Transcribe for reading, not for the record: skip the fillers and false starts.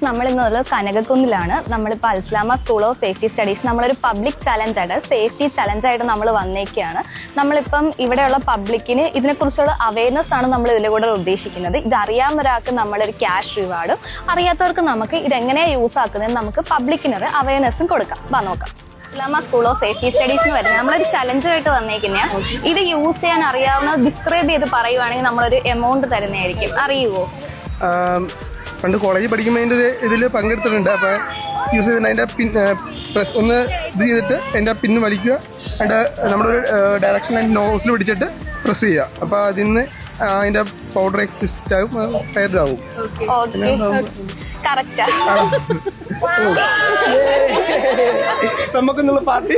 നമ്മളിന്നുള്ളത് കനകക്കുന്നിലാണ്. നമ്മളിപ്പോൾ Alsalama school of safety studies നമ്മളൊരു public ചലഞ്ചായിട്ട് safety ചലഞ്ചായിട്ട് നമ്മൾ വന്നേക്കുകയാണ്. നമ്മളിപ്പം ഇവിടെയുള്ള പബ്ലിക്കിന് ഇതിനെക്കുറിച്ചുള്ള അവയർനെസ് ആണ് നമ്മൾ ഇതിലൂടെ കൂടെ ഉദ്ദേശിക്കുന്നത്. ഇത് അറിയാവുന്ന ഒരാൾക്ക് നമ്മളൊരു ക്യാഷ് റിവാർഡും അറിയാത്തവർക്ക് നമുക്ക് ഇതെങ്ങനെയാണ് യൂസ് ആക്കുന്നത് നമുക്ക് പബ്ലിക്കിനൊരു അവയർനെസ്സും കൊടുക്കാം. നോക്കാം. Alsalama school of safety studies എന്ന് വരുന്നത് നമ്മളൊരു ചലഞ്ചുമായിട്ട് വന്നേക്കുന്ന ഇത് യൂസ് ചെയ്യാൻ അറിയാവുന്ന ഡിസ്ക്രൈബ് ചെയ്ത് പറയുവാണെങ്കിൽ നമ്മളൊരു എമൗണ്ട് തരുന്നതായിരിക്കും. അറിയുമോ? പണ്ട് കോളേജിൽ പഠിക്കുമ്പോൾ ഇതിൽ പങ്കെടുത്തിട്ടുണ്ട്. അപ്പോൾ യൂസ് ചെയ്തിട്ട് അതിൻ്റെ പിൻ ഒന്ന് ഇത് ചെയ്തിട്ട് അതിൻ്റെ പിന്ന് വലിക്കുക, അതിൻ്റെ നമ്മളൊരു ഡയറക്ഷൻ അതിൻ്റെ നോസിൽ പിടിച്ചിട്ട് പ്രസ് ചെയ്യുക. അപ്പോൾ അതിൽ നിന്ന് അതിൻ്റെ പൗഡർ എക്സിസ്റ്റ് ആകും, ഫയർഡ് ആവും. നമുക്കെന്നുള്ള പാർട്ടി